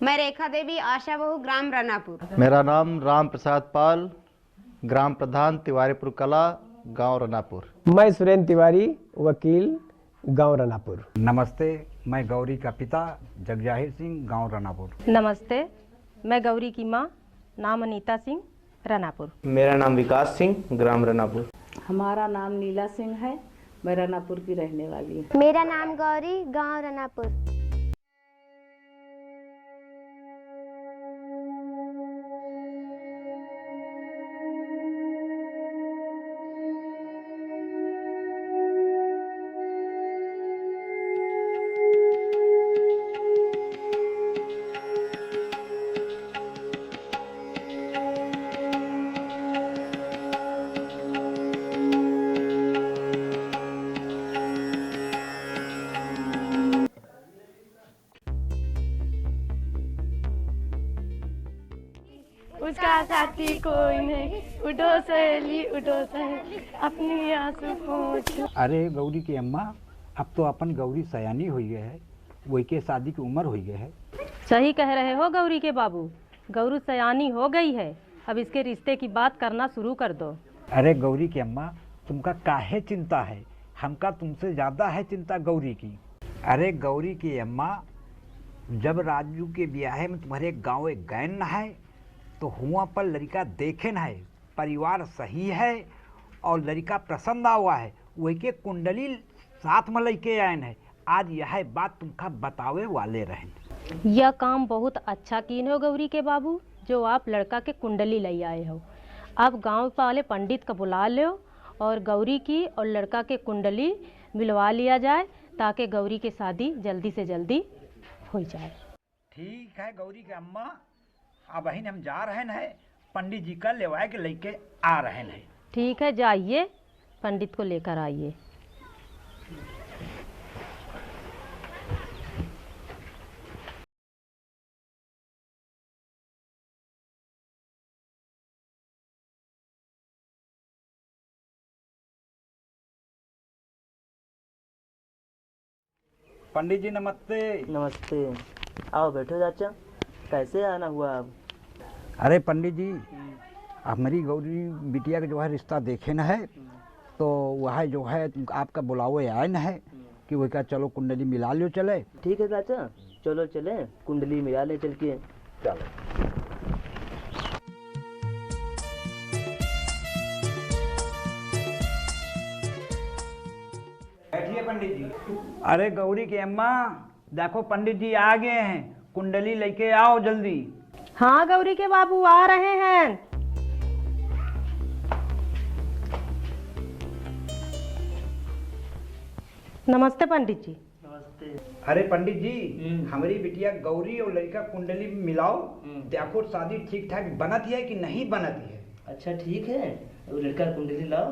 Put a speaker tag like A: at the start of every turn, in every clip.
A: मैं रेखा देवी, आशा बहू, ग्राम रनापुर।
B: मेरा नाम राम प्रसाद पाल, ग्राम प्रधान तिवारीपुर कला, गांव रनापुर।
C: मैं सुरेंद्र तिवारी, वकील, गांव रनापुर।
D: नमस्ते, मैं गौरी का पिता जगजाहिर सिंह, गांव रनापुर।
E: नमस्ते, मैं गौरी की माँ, नाम अनीता सिंह, रनापुर।
F: मेरा नाम विकास सिंह, ग्राम रनापुर।
G: हमारा नाम नीला सिंह है, मैं रनापुर की रहने वाली हूँ।
H: मेरा नाम गौरी, गांव रनापुर।
I: उसका साथी कोई नहीं, उठो सहेली उठो सहेली, अपनी आंसू पोंछ।
D: अरे गौरी की अम्मा, अब तो अपन गौरी सयानी हुई है, वही के शादी की उम्र हुई है।
E: सही कह रहे हो गौरी के बाबू, गौरू सयानी हो गई है, अब इसके रिश्ते की बात करना शुरू कर दो।
D: अरे गौरी की अम्मा, तुमका काहे चिंता है, हमका तुमसे ज़्यादा है चिंता गौरी की। अरे गौरी की अम्मा, जब राजू के ब्याह में तुम्हारे गाँव एक गैन न है तो हुआ पर लड़का देखे न है, परिवार सही है और लड़का पसंद हुआ है, वही के कुंडली साथ में लेके आए है। आज यह बात तुमका बतावे वाले रहे।
E: यह काम बहुत अच्छा कीन हो गौरी के बाबू, जो आप लड़का के कुंडली ले आए हो। अब गांव वाले पंडित का बुला लो और गौरी की और लड़का के कुंडली मिलवा लिया जाए, ताकि गौरी की शादी जल्दी से जल्दी हो जाए।
D: ठीक है गौरी के अम्मा, अब ही हम जा रहे हैं, पंडित जी का लेवाए के लेके आ रहे हैं।
E: ठीक है, जाइए, पंडित को लेकर आइए।
D: पंडित जी नमस्ते।
F: नमस्ते, आओ बैठो चाचा। कैसे आना हुआ अब?
D: अरे पंडित जी, हमारी गौरी बिटिया का जो है रिश्ता देखे न है, तो वह जो है आपका बुलावे आए न है कि वह क्या चलो कुंडली मिला लियो चले।
F: ठीक है चाचा, चलो चले कुंडली मिला ले चल के।
D: चलो बैठिए पंडित जी। अरे गौरी की अम्मा, देखो पंडित जी आ गए हैं, कुंडली लेके आओ जल्दी।
E: हाँ गौरी के बाबू आ रहे हैं। नमस्ते पंडित जी।
F: नमस्ते।
D: अरे पंडित जी, हमारी बिटिया गौरी और लड़का कुंडली मिलाओ, देखो शादी ठीक ठाक बनती है कि नहीं बनती है।
F: अच्छा ठीक है, वो लड़का कुंडली लाओ,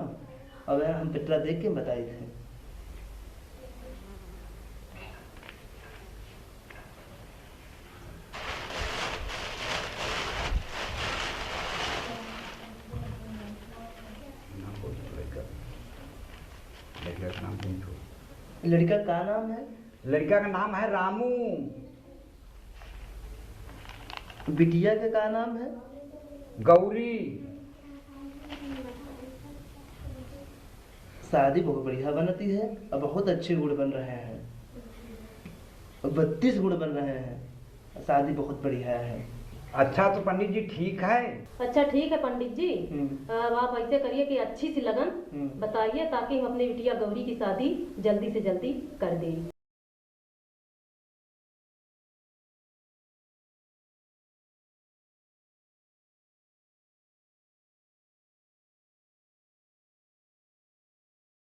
F: अब हम पितरा देख के बताए थे। लड़का का नाम है?
D: लड़का का नाम है रामू।
F: बिटिया का क्या नाम है?
D: गौरी।
F: शादी बहुत बढ़िया बनती है और बहुत अच्छे गुण बन रहे हैं, 32 गुण बन रहे हैं, शादी बहुत बढ़िया है।
D: अच्छा तो पंडित जी ठीक है।
E: अच्छा ठीक है पंडित जी, अब आप ऐसे करिए कि अच्छी सी लगन बताइए, ताकि हम अपनी बिटिया गौरी की शादी जल्दी से जल्दी कर दें।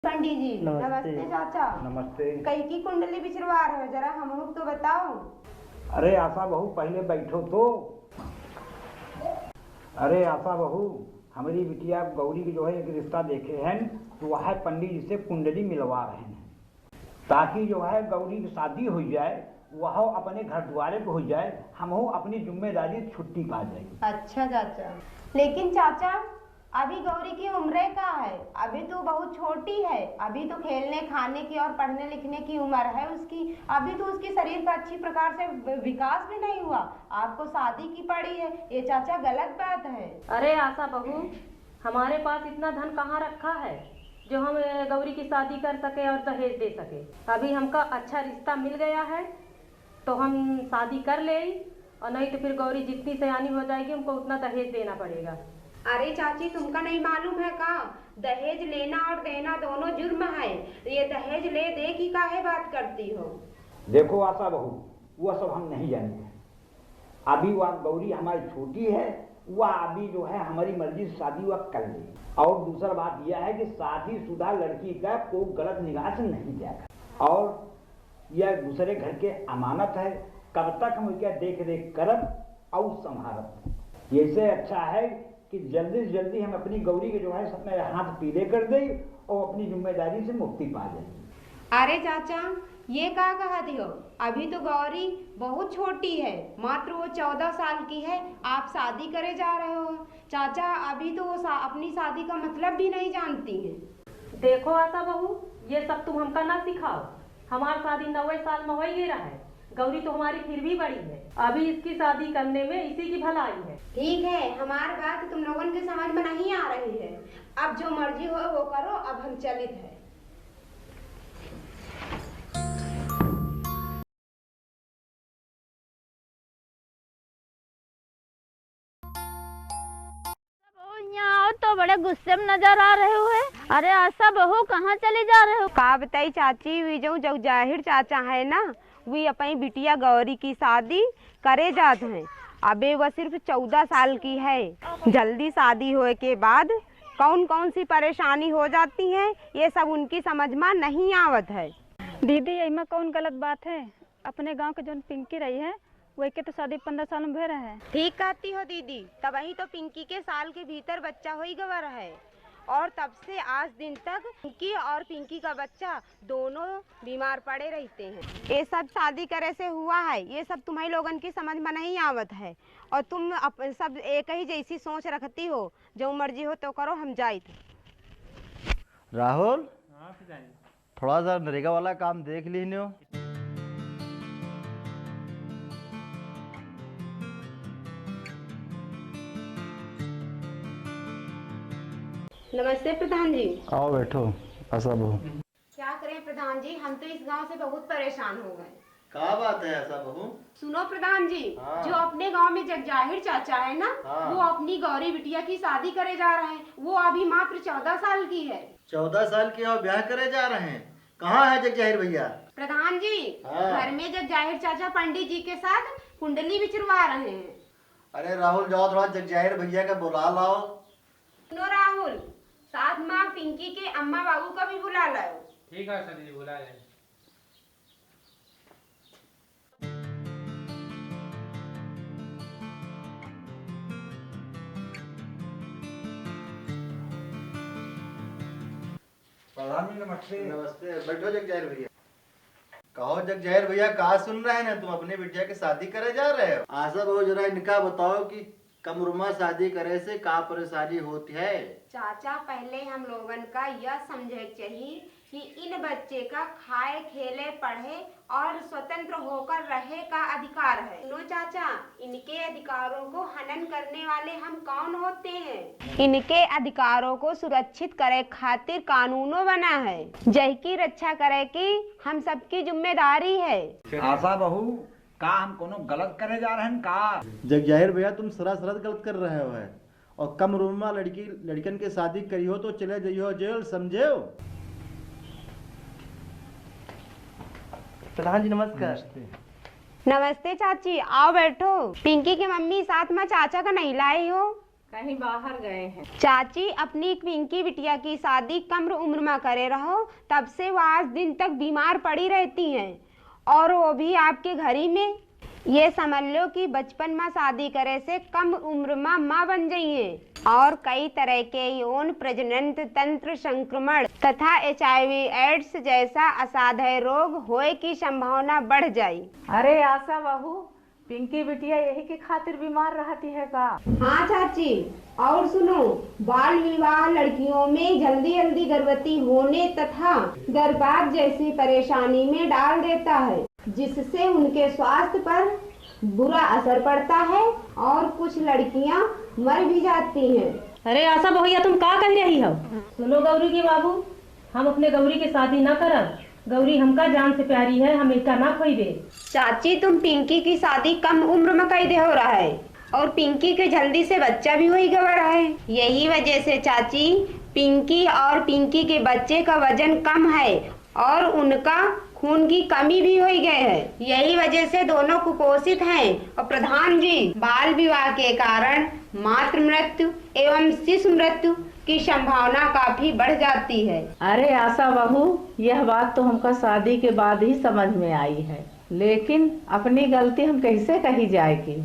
A: पंडित जी नमस्ते। चाचा
D: नमस्ते।
A: कई की कुंडली बिछरवा रहे हो, जरा हम लोग तो बताओ।
D: अरे आशा बहू पहले बैठो तो। अरे आशा बहू, हमारी बिटिया गौरी की जो है एक रिश्ता देखे हैं, तो वह पंडित जी से कुंडली मिलवा रहे हैं, ताकि जो है गौरी की शादी हो जाए, वह अपने घर द्वारे पे हो जाए, हम अपनी जिम्मेदारी छुट्टी पा जाए।
A: अच्छा चाचा, लेकिन चाचा अभी गौरी की उम्र का है, अभी तो बहुत छोटी है, अभी तो खेलने खाने की और पढ़ने लिखने की उम्र है उसकी, अभी तो उसके शरीर का अच्छी प्रकार से विकास भी नहीं हुआ, आपको शादी की पड़ी है, ये चाचा गलत बात है।
E: अरे आशा बहू, हमारे पास इतना धन कहाँ रखा है जो हम गौरी की शादी कर सके और दहेज दे सके। अभी हमका अच्छा रिश्ता मिल गया है तो हम शादी कर ले, और नहीं तो फिर गौरी जितनी सयानी हो जाएगी हमको उतना दहेज देना पड़ेगा।
A: अरे चाची, तुमका नहीं मालूम है का, दहेज लेना और देना दोनों जुर्म है, ये दहेज ले दे की काहे बात करती हो।
D: देखो आशा बहू, वह सब हम नहीं जानते। अभी वह गौरी हमारी छोटी है, वह अभी जो है हमारी मर्जी से शादी वह कर ले। और दूसरा बात यह है कि शादीशुदा लड़की का कोई गलत निगाह से नहीं जाएगा, और यह दूसरे घर के अमानत है, कब तक हम क्या देख रेख करब और संभारब। इससे अच्छा है कि जल्दी से जल्दी हम अपनी गौरी के जो है सब में हाथ पीले कर दें और अपनी जिम्मेदारी से मुक्ति पा जाए।
A: अरे चाचा, ये क्या कहा दियो, अभी तो गौरी बहुत छोटी है, मात्र वो 14 साल की है, आप शादी करे जा रहे हो। चाचा अभी तो वो अपनी शादी का मतलब भी नहीं जानती है।
E: देखो आशा बहू, ये सब तुम हमका ना सिखाओ। हमारी शादी 9 साल में हो ही रहा है, गौरी तो हमारी फिर भी बड़ी है, अभी इसकी शादी करने में इसी की भलाई है।
A: ठीक है, हमारी बात तुम लोगों के समझ में नहीं आ रही है, अब जो मर्जी हो वो करो, अब हम चलित है।
I: यहाँ तो बड़े गुस्से में नजर आ रहे हो। अरे आशा बहू, कहाँ चले जा रहे हो?
A: का बताई चाची, वी जो जाहिर चाचा है ना, वी अपनी बिटिया गौरी की शादी करे जात हैं। अबे वह सिर्फ 14 साल की है, जल्दी शादी होए के बाद कौन कौन सी परेशानी हो जाती है, ये सब उनकी समझ में नहीं आवत है।
J: दीदी, इमा कौन गलत बात है? अपने गांव के जो पिंकी रही है वही के तो शादी 15 साल में भे रहा है।
A: ठीक कहती हो दीदी, तब ही तो पिंकी के साल के भीतर बच्चा हो ही गवा है, और तब से आज दिन तक पिंकी और पिंकी का बच्चा दोनों बीमार पड़े रहते हैं। ये सब शादी करे से हुआ है, ये सब तुम्हारी लोगन की समझ में नहीं आवत है, और तुम सब एक ही जैसी सोच रखती हो, जो मर्जी हो तो करो, हम जाए।
B: राहुल, थोड़ा सा नरेगा वाला काम देख लीजिए।
A: नमस्ते प्रधान जी।
B: आओ बैठो आशा बहू।
A: क्या करें प्रधान जी, हम तो इस गांव से बहुत परेशान हो गए।
B: क्या बात है आशा बहू?
A: सुनो प्रधान जी, जो अपने गांव में जगजाहिर चाचा है ना, वो अपनी गौरी बिटिया की शादी करे जा रहे हैं, वो अभी मात्र 14 साल की है।
B: 14 साल की और ब्याह करे जा रहे हैं? कहाँ है जगजाहिर भैया?
A: प्रधान जी, घर में जगजाहिर चाचा पंडित जी के साथ कुंडली बिछवा रहे हैं।
B: अरे राहुल, जाओ थोड़ा जगजाहिर भैया का बुला लाओ।
A: सुनो राहुल, साथ माँ पिंकी के अम्मा बाबू का भी बुला लाओ।
K: ठीक है सर जी, बुला लेंगे।
D: प्रधान जी नमस्ते।
B: नमस्ते, बैठो जगजाहिर भैया। कहो जगजाहिर भैया, कहा सुन रहे हैं ना, तुम अपने बिटिया की शादी करे जा रहे हो? आशा बहू, जरा इनका बताओ कि कम उम्र शादी करे से क्या परेशानी होती है?
A: चाचा, पहले हम लोगन का यह समझे चाहिए कि इन बच्चे का खाए खेले पढ़े और स्वतंत्र होकर रहे का अधिकार है। सुनो चाचा, इनके अधिकारों को हनन करने वाले हम कौन होते हैं? इनके अधिकारों को सुरक्षित करे खातिर कानूनों बना है, जय की रक्षा करे की हम सबकी जिम्मेदारी है।
D: आशा बहू, का हम कोनो गलत करे जा रहे हैं का?
B: जगजाहिर भैया, तुम सरासर गलत कर रहे हो है, और कम उम्र में लड़कन के शादी करी हो तो चले जाइयो जेल, समझे?
F: प्रधान जी नमस्कार।
A: नमस्ते चाची, आओ बैठो। पिंकी की मम्मी साथ में चाचा का नहीं लाई हो?
G: कहीं बाहर गए हैं।
A: चाची, अपनी पिंकी बिटिया की शादी कम उम्र में करे रहो, तब से वो आज दिन तक बीमार पड़ी रहती हैं, और वो भी आपके घर ही में। ये समझ लो कि बचपन में शादी करे से कम उम्र में माँ बन जाइए, और कई तरह के यौन प्रजनन तंत्र संक्रमण तथा HIV एड्स जैसा असाध्य रोग होए की संभावना बढ़ जाए।
G: अरे आशा बहू, पिंकी बिटिया यही की खातिर बीमार रहती है का?
A: हाँ चाची, और सुनो, बाल विवाह लड़कियों में जल्दी जल्दी गर्भवती होने तथा गर्भपात जैसी परेशानी में डाल देता है, जिससे उनके स्वास्थ्य पर बुरा असर पड़ता है और कुछ लड़कियां मर भी जाती हैं।
E: अरे आशा भैया तुम का कह रही हो? सुनो गौरी के बाबू, हम अपने गौरी की शादी ना करब। गौरी हमका जान से प्यारी है, हम इसका ना खोइबे।
A: चाची तुम पिंकी की शादी कम उम्र में कैदे हो रहा है और पिंकी के जल्दी से बच्चा भी वही गवा रहा है। यही वजह से चाची पिंकी और पिंकी के बच्चे का वजन कम है और उनका खून की कमी भी हो गई है। यही वजह से दोनों कुपोषित हैं। और प्रधान जी, बाल विवाह के कारण मातृ मृत्यु एवं शिशु मृत्यु की संभावना काफी बढ़ जाती है।
G: अरे आशा बहू, यह बात तो हमका शादी के बाद ही समझ में आई है, लेकिन अपनी गलती हम कैसे कही जाएगी?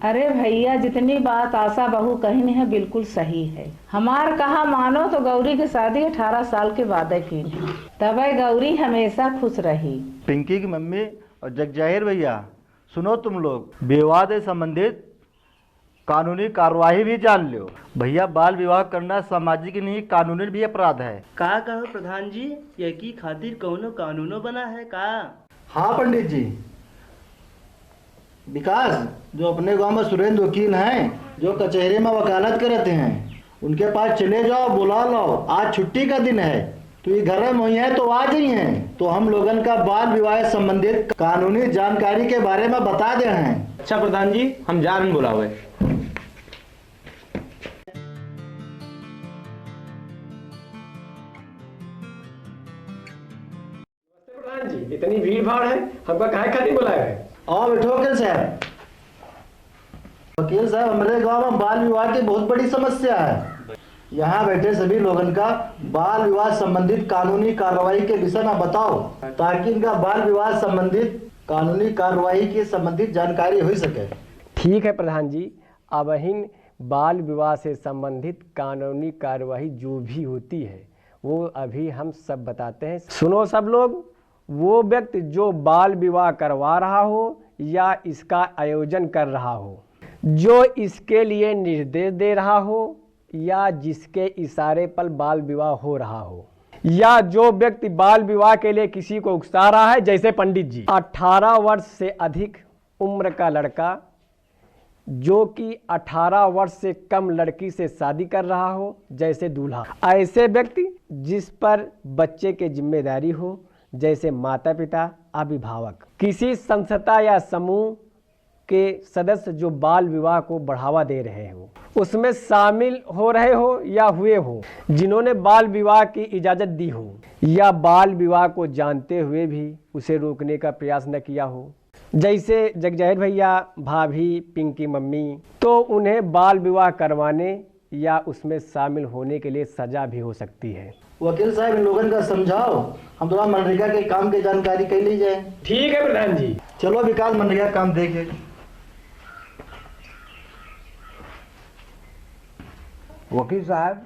G: अरे भैया, जितनी बात आशा बहू कही है बिल्कुल सही है। हमार कहा मानो तो गौरी की शादी 18 साल के बाद की, तब गौरी हमेशा खुश रही।
B: पिंकी की मम्मी और जगजाहिर भैया, सुनो तुम लोग, विवाह से संबंधित कानूनी कार्यवाही भी जान लो। भैया, बाल विवाह करना सामाजिक नहीं कानूनी भी अपराध है।
F: का कहो प्रधान जी, यही खातिर कौनो कानूनो बना है का?
B: हाँ पंडित जी। विकास, जो अपने गांव में सुरेंद्र वकील हैं, जो कचहरी में वकालत करते हैं, उनके पास चले जाओ, बुला लो। आज छुट्टी का दिन है, तो ये घर में वही है तो आ गई हैं, तो हम लोगन का बाल विवाह संबंधित कानूनी जानकारी के बारे में बता दे हैं।
C: अच्छा प्रधान जी, हम जा रहे हैं बुलावे। प्रधान जी, इतनी भीड़ भाड़ है, हमका काहे खातिर बुलाया है?
B: आओ बैठो वकील साहब। वकील साहब, हमारे गांव में बाल विवाह की बहुत बड़ी समस्या है। यहाँ बैठे सभी लोगन का बाल विवाह संबंधित कानूनी कार्रवाई के विषय में बताओ, ताकि इनका बाल विवाह संबंधित कानूनी कार्रवाई की संबंधित जानकारी हो सके।
C: ठीक है प्रधान जी, अब इन बाल विवाह से संबंधित कानूनी कार्यवाही जो भी होती है वो अभी हम सब बताते हैं। सुनो सब लोग, वो व्यक्ति जो बाल विवाह करवा रहा हो या इसका आयोजन कर रहा हो, जो इसके लिए निर्देश दे रहा हो या जिसके इशारे पर बाल विवाह हो रहा हो, या जो व्यक्ति बाल विवाह के लिए किसी को उकसा रहा है, जैसे पंडित जी, 18 वर्ष से अधिक उम्र का लड़का जो कि 18 वर्ष से कम लड़की से शादी कर रहा हो, जैसे दूल्हा, ऐसे व्यक्ति जिस पर बच्चे की जिम्मेदारी हो, जैसे माता पिता, अभिभावक, किसी संस्था या समूह के सदस्य जो बाल विवाह को बढ़ावा दे रहे हो, उसमें शामिल हो रहे हो या हुए हो, जिन्होंने बाल विवाह की इजाज़त दी हो या बाल विवाह को जानते हुए भी उसे रोकने का प्रयास न किया हो, जैसे जगजाहिर भैया, भाभी, पिंकी मम्मी, तो उन्हें बाल विवाह करवाने या उसमें शामिल होने के लिए सजा भी हो सकती है।
B: वकील साहब, इन लोगों का समझाओ, हम थोड़ा मनरेगा के काम की जानकारी कर ली जाए।
C: ठीक है प्रधान जी।
B: चलो विकास, मनरेगा काम देखे।
D: वकील साहब,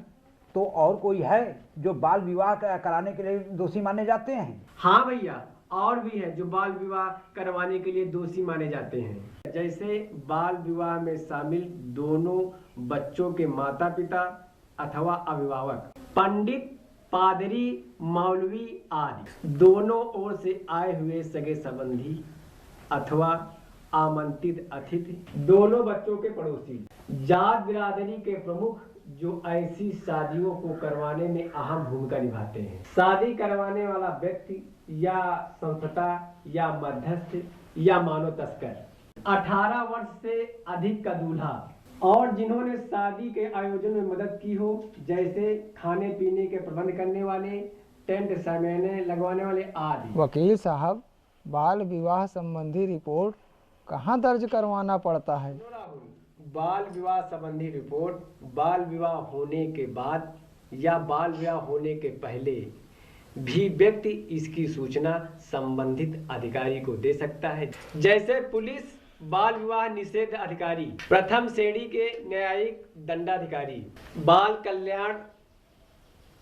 D: तो और कोई है जो बाल विवाह कराने के लिए दोषी माने जाते हैं?
C: हाँ भैया, और भी है जो बाल विवाह करवाने के लिए दोषी माने जाते हैं, जैसे बाल विवाह में शामिल दोनों बच्चों के माता पिता अथवा अभिभावक, पंडित, पादरी, मौलवी आदि, दोनों ओर से आए हुए सगे संबंधी अथवा आमंत्रित अतिथि, दोनों बच्चों के पड़ोसी, जात बिरादरी के प्रमुख जो ऐसी शादियों को करवाने में अहम भूमिका निभाते हैं। शादी करवाने वाला व्यक्ति या संस्था या मध्यस्थ या मानव तस्कर, 18 वर्ष से अधिक का दूल्हा, और जिन्होंने शादी के आयोजन में मदद की हो, जैसे खाने पीने के प्रबंध करने वाले, टेंट सामाने लगवाने वाले आदि।
K: वकील साहब, बाल विवाह संबंधी रिपोर्ट कहाँ दर्ज करवाना पड़ता है?
C: बाल विवाह संबंधी रिपोर्ट बाल विवाह होने के बाद या बाल विवाह होने के पहले भी व्यक्ति इसकी सूचना संबंधित अधिकारी को दे सकता है, जैसे पुलिस, बाल विवाह निषेध अधिकारी, प्रथम श्रेणी के न्यायिक दंडाधिकारी, बाल कल्याण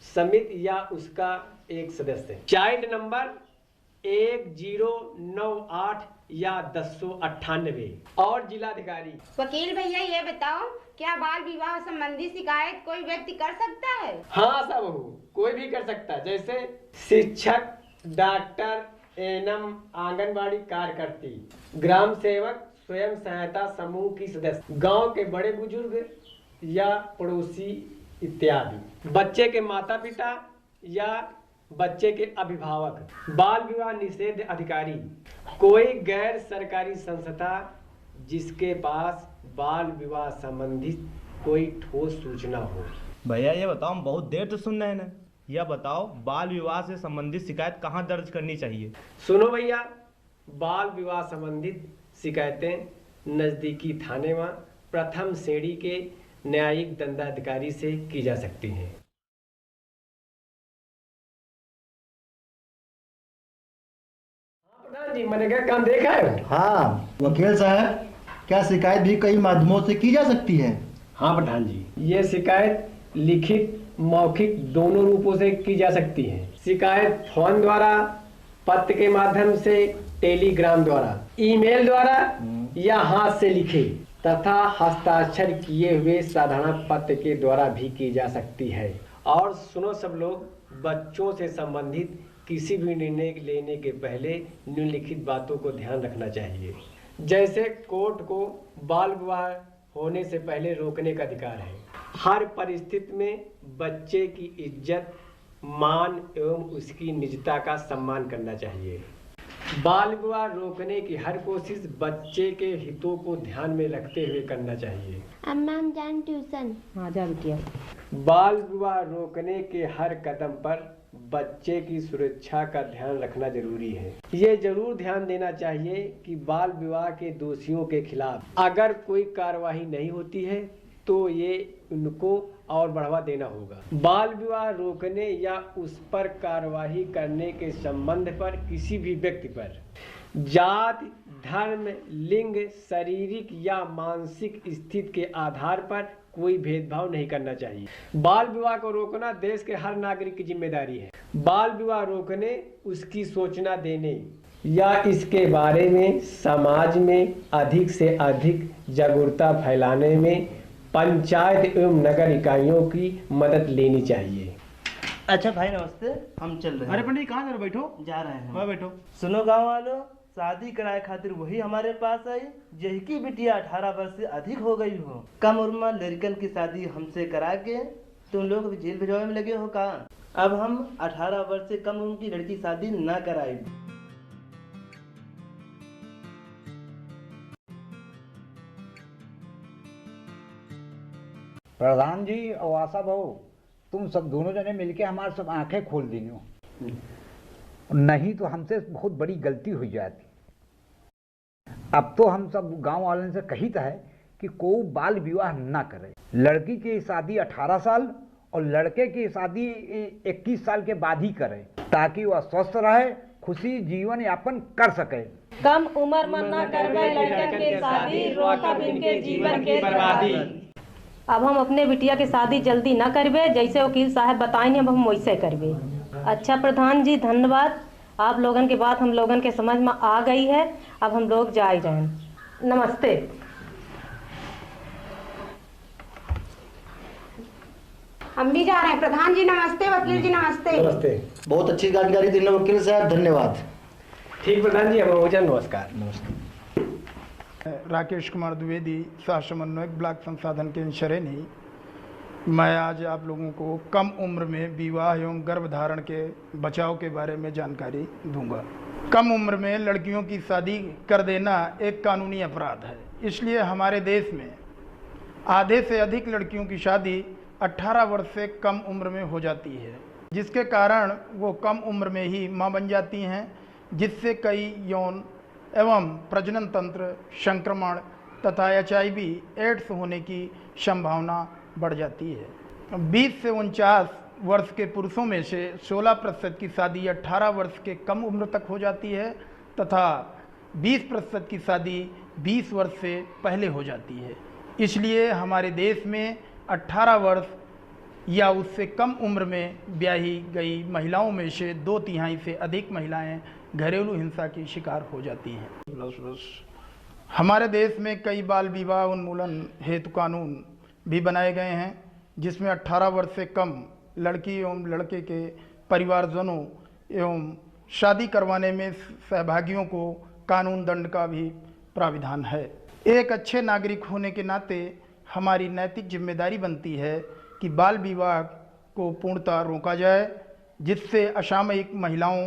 C: समिति या उसका एक सदस्य, चाइल्ड नंबर 1098 या 1098। और जिलाधिकारी।
A: वकील भैया ये बताओ, क्या बाल विवाह संबंधी शिकायत कोई व्यक्ति कर सकता है?
C: हाँ सब कोई भी कर सकता है, जैसे शिक्षक, डॉक्टर, एएनएम, आंगनबाड़ी कार्यकर्ती, ग्राम सेवक, स्वयं सहायता समूह की सदस्य, गांव के बड़े बुजुर्ग या पड़ोसी इत्यादि, बच्चे के माता पिता या बच्चे के अभिभावक, बाल विवाह निषेध अधिकारी, कोई गैर सरकारी संस्था जिसके पास बाल विवाह संबंधित कोई ठोस सूचना हो।
L: भैया ये बताओ, हम बहुत देर से सुन रहे हैं ना, यह बताओ बाल विवाह से संबंधित शिकायत कहाँ दर्ज करनी चाहिए?
C: सुनो भैया, बाल विवाह संबंधित शिकायतें नजदीकी थाने में प्रथम श्रेणी के न्यायिक दंडाधिकारी से की जा सकती हैं। प्रधान जी, मैंने क्या काम देखा है?
B: हाँ वकील साहब, क्या शिकायत भी कई माध्यमों से की जा सकती है?
C: हाँ प्रधान जी, ये शिकायत लिखित मौखिक दोनों रूपों से की जा सकती है। शिकायत फोन द्वारा, पत्र के माध्यम से, टेलीग्राम द्वारा, ईमेल द्वारा या हाथ से लिखे तथा हस्ताक्षर किए हुए साधारण पत्र के द्वारा भी की जा सकती है। और सुनो सब लोग, बच्चों से संबंधित किसी भी निर्णय लेने के पहले निम्नलिखित बातों को ध्यान रखना चाहिए। जैसे कोर्ट को बाल विवाह होने से पहले रोकने का अधिकार है। हर परिस्थिति में बच्चे की इज्जत, मान एवं उसकी निजता का सम्मान करना चाहिए। बाल विवाह रोकने की हर कोशिश बच्चे के हितों को ध्यान में रखते हुए करना चाहिए।
H: अम्मा हम जान ट्यूशन।
E: हाँ जा बिटिया।
C: बाल विवाह रोकने के हर कदम पर बच्चे की सुरक्षा का ध्यान रखना जरूरी है। ये जरूर ध्यान देना चाहिए कि बाल विवाह के दोषियों के खिलाफ अगर कोई कार्रवाई नहीं होती है तो ये उनको और बढ़ावा देना होगा। बाल विवाह रोकने या उस पर कार्रवाई करने के संबंध पर किसी भी व्यक्ति पर जाति, धर्म, लिंग, शारीरिक या मानसिक स्थिति के आधार पर कोई भेदभाव नहीं करना चाहिए। बाल विवाह को रोकना देश के हर नागरिक की जिम्मेदारी है। बाल विवाह रोकने, उसकी सूचना देने या इसके बारे में समाज में अधिक से अधिक जागरूकता फैलाने में पंचायत एवं नगर इकाइयों की मदद लेनी चाहिए।
F: अच्छा भाई नमस्ते, हम चल रहे हैं।
L: अरे पंडित कहाँ जा रहे? बैठो।
F: जा रहे हैं।
L: मैं बैठो।
F: सुनो गांव वालों, शादी कराए खातिर वही हमारे पास आई जहकी बिटिया 18 वर्ष से अधिक हो गई हो। कम उम्र में लड़कन की शादी हमसे करा के तुम लोग भी जेल भिजवाने में लगे हो का? अब हम 18 वर्ष से कम उम्र की लड़की शादी न कराई।
D: प्रधान जी और आशा बहू, तुम सब दोनों जने मिलके हमारे सब आंखें खोल दी हो, नहीं तो हमसे बहुत बड़ी गलती हो जाती। अब तो हम सब गांव वालों से कहित है कि कोई बाल विवाह ना करे। लड़की की शादी 18 साल और लड़के की शादी 21 साल के बाद ही करे, ताकि वह स्वस्थ रहे, खुशी जीवन यापन कर सके।
E: कम उम्र में ना करवे लड़कन के शादी, रोकब इनके जीवन के बर्बादी। अब हम अपने बिटिया की शादी जल्दी न करबे, जैसे वकील साहब बताएंगे अब हम वैसे करबे। अच्छा प्रधान जी धन्यवाद, आप लोगन के बात हम लोगन के समझ में आ गई है। अब हम लोग जा ही रहे हैं। नमस्ते।
A: हम भी जा रहे हैं। प्रधान जी नमस्ते, वकील जी नमस्ते।
C: नमस्ते।
B: बहुत अच्छी जानकारी दी वकील साहब, धन्यवाद।
C: ठीक प्रधान जी, नमस्कार। नमस्कार।
K: राकेश कुमार द्विवेदी, सह समन्वयक ब्लॉक संसाधन केंद्र शरेनी। मैं आज आप लोगों को कम उम्र में विवाह एवं गर्भधारण के बचाव के बारे में जानकारी दूंगा। कम उम्र में लड़कियों की शादी कर देना एक कानूनी अपराध है, इसलिए हमारे देश में आधे से अधिक लड़कियों की शादी 18 वर्ष से कम उम्र में हो जाती है, जिसके कारण वो कम उम्र में ही मां बन जाती हैं, जिससे कई यौन एवं प्रजनन तंत्र संक्रमण तथा HIV एड्स होने की संभावना बढ़ जाती है। 20 से 49 वर्ष के पुरुषों में से 16% की शादी 18 वर्ष के कम उम्र तक हो जाती है तथा 20% की शादी 20 वर्ष से पहले हो जाती है। इसलिए हमारे देश में 18 वर्ष या उससे कम उम्र में ब्याही गई महिलाओं में से 2/3 से अधिक महिलाएं घरेलू हिंसा की शिकार हो जाती हैं। हमारे देश में कई बाल विवाह उन्मूलन हेतु कानून भी बनाए गए हैं, जिसमें 18 वर्ष से कम लड़की एवं लड़के के परिवारजनों एवं शादी करवाने में सहभागियों को कानून दंड का भी प्राविधान है। एक अच्छे नागरिक होने के नाते हमारी नैतिक जिम्मेदारी बनती है कि बाल विवाह को पूर्णतः रोका जाए, जिससे असामयिक महिलाओं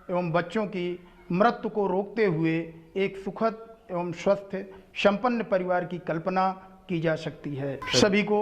K: एवं बच्चों की मृत्यु को रोकते हुए एक सुखद एवं स्वस्थ संपन्न परिवार की कल्पना की जा सकती है। सभी को